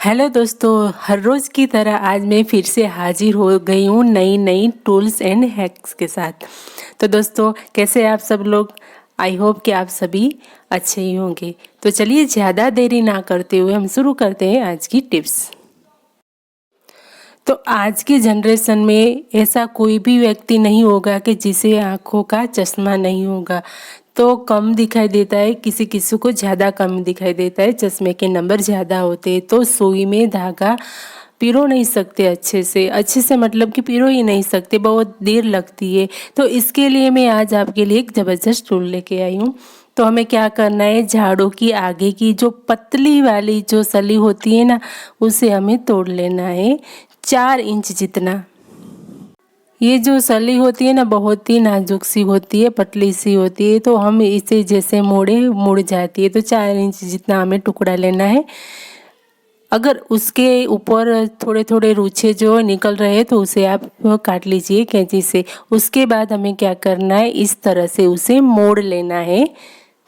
Hello दोस्तों, हर रोज़ की तरह आज मैं फिर से हाजिर हो गई हूँ नई नई टूल्स एंड हैक्स के साथ। तो दोस्तों, कैसे आप सब लोग? आई होप कि आप सभी अच्छे ही होंगे। तो चलिए ज़्यादा देरी ना करते हुए हम शुरू करते हैं आज की टिप्स। तो आज की जनरेशन में ऐसा कोई भी व्यक्ति नहीं होगा कि जिसे आँखों का चश्मा नहीं होगा। तो कम दिखाई देता है, किसी किसी को ज़्यादा कम दिखाई देता है, चश्मे के नंबर ज़्यादा होते हैं। तो सुई में धागा पिरो नहीं सकते अच्छे से मतलब कि पिरो ही नहीं सकते, बहुत देर लगती है। तो इसके लिए मैं आज आपके लिए एक ज़बरदस्त टूल लेके आई हूँ। तो हमें क्या करना है, झाड़ू की आगे की जो पतली वाली जो सली होती है ना, उसे हमें तोड़ लेना है 4 इंच जितना। ये जो सली होती है ना, बहुत ही नाजुक सी होती है, पतली सी होती है। तो हम इसे जैसे मोड़े मुड़ जाती है। तो 4 इंच जितना हमें टुकड़ा लेना है। अगर उसके ऊपर थोड़े थोड़े रूछे जो निकल रहे हैं तो उसे आप काट लीजिए कैंची से। उसके बाद हमें क्या करना है, इस तरह से उसे मोड़ लेना है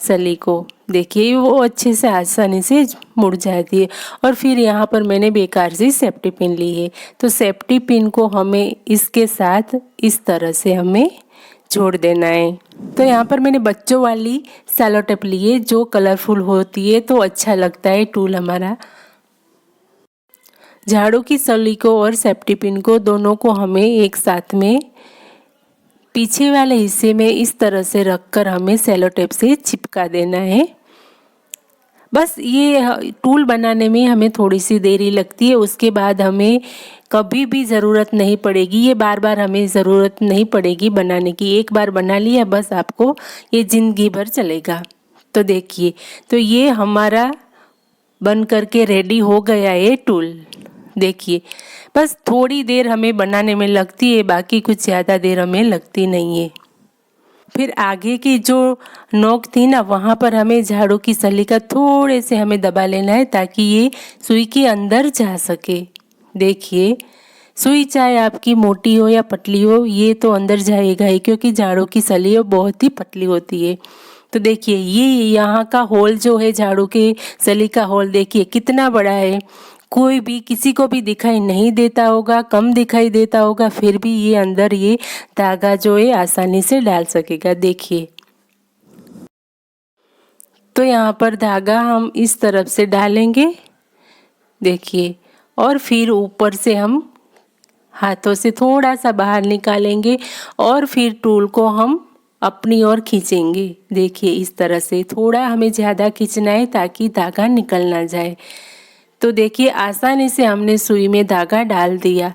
सली को। देखिए वो अच्छे से आसानी से मुड़ जाती है। और फिर यहाँ पर मैंने बेकार सी सेफ्टी पिन ली है। तो सेफ्टी पिन को हमें इसके साथ इस तरह से हमें जोड़ देना है। तो यहाँ पर मैंने बच्चों वाली सेलो टेप ली है जो कलरफुल होती है, तो अच्छा लगता है टूल हमारा। झाड़ू की सली को और सेफ्टी पिन को दोनों को हमें एक साथ में पीछे वाले हिस्से में इस तरह से रखकर हमें सेलो टेप से चिपका देना है। बस ये टूल बनाने में हमें थोड़ी सी देरी लगती है। उसके बाद हमें कभी भी ज़रूरत नहीं पड़ेगी, ये बार बार हमें ज़रूरत नहीं पड़ेगी बनाने की। एक बार बना लिया बस, आपको ये ज़िंदगी भर चलेगा। तो देखिए, तो ये हमारा बन करके रेडी हो गया है टूल। देखिए, बस थोड़ी देर हमें बनाने में लगती है, बाकी कुछ ज़्यादा देर हमें लगती नहीं है। फिर आगे की जो नोक थी ना, वहाँ पर हमें झाड़ू की सली का थोड़े से हमें दबा लेना है ताकि ये सुई के अंदर जा सके। देखिए, सुई चाहे आपकी मोटी हो या पतली हो, ये तो अंदर जाएगा ही, क्योंकि झाड़ू की सली बहुत ही पतली होती है। तो देखिए, ये यहाँ का होल जो है, झाड़ू के सली का होल देखिए कितना बड़ा है। कोई भी किसी को भी दिखाई नहीं देता होगा, कम दिखाई देता होगा, फिर भी ये अंदर ये धागा जो है आसानी से डाल सकेगा। देखिए, तो यहाँ पर धागा हम इस तरफ से डालेंगे, देखिए, और फिर ऊपर से हम हाथों से थोड़ा सा बाहर निकालेंगे और फिर टूल को हम अपनी ओर खींचेंगे। देखिए, इस तरह से थोड़ा हमें ज़्यादा खींचना है ताकि धागा निकल ना जाए। तो देखिए, आसानी से हमने सुई में धागा डाल दिया।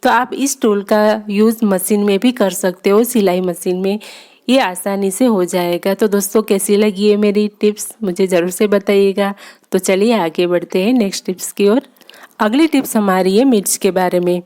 तो आप इस टूल का यूज़ मशीन में भी कर सकते हो, सिलाई मशीन में, ये आसानी से हो जाएगा। तो दोस्तों, कैसी लगी है मेरी टिप्स, मुझे ज़रूर से बताइएगा। तो चलिए आगे बढ़ते हैं नेक्स्ट टिप्स की ओर। अगली टिप्स हमारी है मिर्च के बारे में।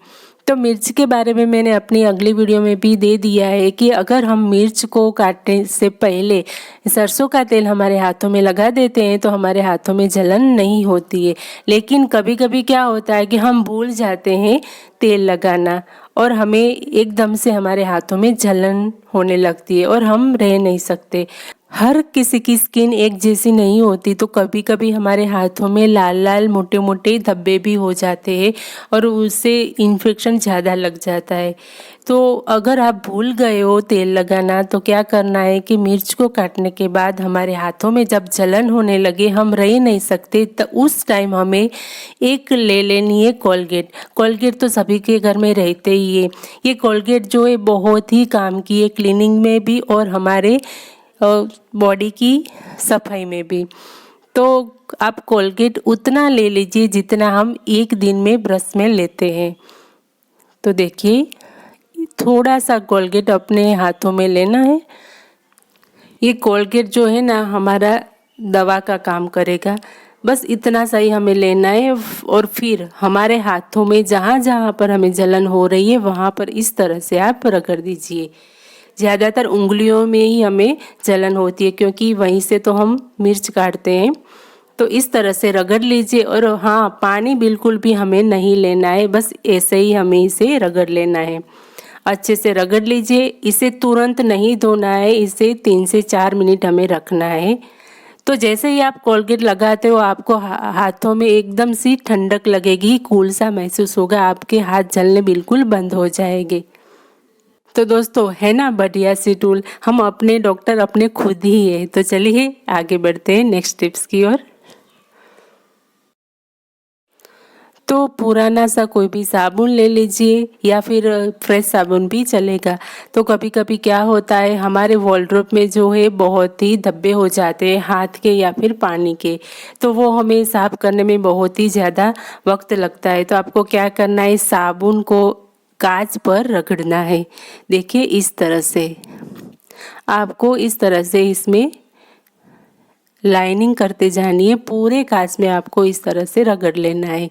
तो मिर्च के बारे में मैंने अपनी अगली वीडियो में भी दे दिया है कि अगर हम मिर्च को काटने से पहले सरसों का तेल हमारे हाथों में लगा देते हैं तो हमारे हाथों में जलन नहीं होती है। लेकिन कभी कभी क्या होता है कि हम भूल जाते हैं तेल लगाना और हमें एकदम से हमारे हाथों में जलन होने लगती है और हम रह नहीं सकते। हर किसी की स्किन एक जैसी नहीं होती, तो कभी कभी हमारे हाथों में लाल लाल मोटे मोटे धब्बे भी हो जाते हैं और उससे इन्फेक्शन ज़्यादा लग जाता है। तो अगर आप भूल गए हो तेल लगाना, तो क्या करना है कि मिर्च को काटने के बाद हमारे हाथों में जब जलन होने लगे, हम रह नहीं सकते, तो उस टाइम हमें एक ले लेनी है कोलगेट। कोलगेट तो सभी के घर में रहते ही है। ये कोलगेट जो है बहुत ही काम की है, क्लीनिंग में भी और हमारे बॉडी की सफाई में भी। तो आप कोलगेट उतना ले लीजिए जितना हम एक दिन में ब्रश में लेते हैं। तो देखिए, थोड़ा सा कोलगेट अपने हाथों में लेना है। ये कोलगेट जो है ना, हमारा दवा का काम करेगा। बस इतना सा ही हमें लेना है और फिर हमारे हाथों में जहाँ जहाँ पर हमें जलन हो रही है वहाँ पर इस तरह से आप रगड़ दीजिए। ज़्यादातर उंगलियों में ही हमें जलन होती है क्योंकि वहीं से तो हम मिर्च काटते हैं। तो इस तरह से रगड़ लीजिए और हाँ, पानी बिल्कुल भी हमें नहीं लेना है, बस ऐसे ही हमें इसे रगड़ लेना है। अच्छे से रगड़ लीजिए। इसे तुरंत नहीं धोना है, इसे 3 से 4 मिनट हमें रखना है। तो जैसे ही आप कोलगेट लगाते हो आपको हाथों में एकदम सी ठंडक लगेगी, कूल सा महसूस होगा, आपके हाथ जलने बिल्कुल बंद हो जाएंगे। तो दोस्तों है ना बढ़िया सी टूल, हम अपने डॉक्टर अपने खुद ही है। तो चलिए आगे बढ़ते हैं नेक्स्ट टिप्स की ओर। तो पुराना सा कोई भी साबुन ले लीजिए या फिर फ्रेश साबुन भी चलेगा। तो कभी कभी क्या होता है हमारे वॉलड्रॉप में जो है बहुत ही धब्बे हो जाते हैं हाथ के या फिर पानी के, तो वो हमें साफ करने में बहुत ही ज़्यादा वक्त लगता है। तो आपको क्या करना है, साबुन को कांच पर रगड़ना है। देखिए इस तरह से आपको इस तरह से इसमें लाइनिंग करते जानी है, पूरे कांच में आपको इस तरह से रगड़ लेना है।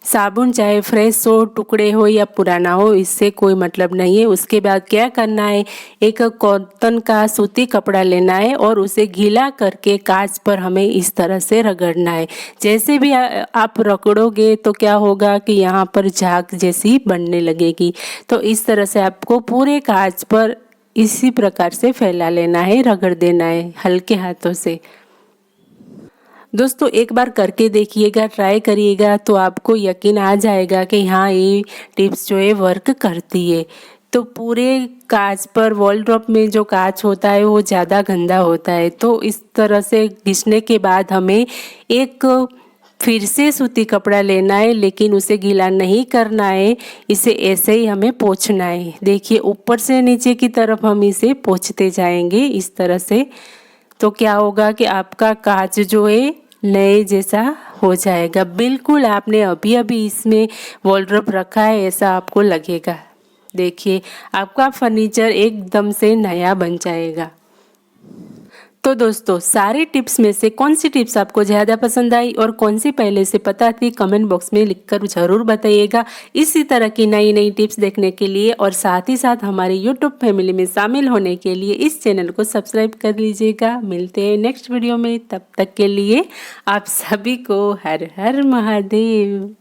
साबुन चाहे फ्रेश हो, टुकड़े हो या पुराना हो, इससे कोई मतलब नहीं है। उसके बाद क्या करना है, एक कॉटन का सूती कपड़ा लेना है और उसे गीला करके कांच पर हमें इस तरह से रगड़ना है। जैसे भी आप रगड़ोगे तो क्या होगा कि यहाँ पर झाग जैसी बनने लगेगी। तो इस तरह से आपको पूरे कांच पर इसी प्रकार से फैला लेना है, रगड़ देना है हल्के हाथों से। दोस्तों एक बार करके देखिएगा, ट्राई करिएगा, तो आपको यकीन आ जाएगा कि हाँ ये टिप्स जो है वर्क करती है। तो पूरे कांच पर, वॉलड्रॉप में जो कांच होता है वो ज़्यादा गंदा होता है, तो इस तरह से घिसने के बाद हमें एक फिर से सूती कपड़ा लेना है, लेकिन उसे गीला नहीं करना है, इसे ऐसे ही हमें पोंछना है। देखिए ऊपर से नीचे की तरफ हम इसे पोंछते जाएंगे इस तरह से। तो क्या होगा कि आपका कांच जो है नए जैसा हो जाएगा, बिल्कुल आपने अभी अभी इसमें वॉलड्रॉप रखा है ऐसा आपको लगेगा। देखिए आपका फर्नीचर एकदम से नया बन जाएगा। तो दोस्तों सारे टिप्स में से कौन सी टिप्स आपको ज़्यादा पसंद आई और कौन सी पहले से पता थी, कमेंट बॉक्स में लिखकर ज़रूर बताइएगा। इसी तरह की नई नई टिप्स देखने के लिए और साथ ही साथ हमारे यूट्यूब फैमिली में शामिल होने के लिए इस चैनल को सब्सक्राइब कर लीजिएगा। मिलते हैं नेक्स्ट वीडियो में, तब तक के लिए आप सभी को हर हर महादेव।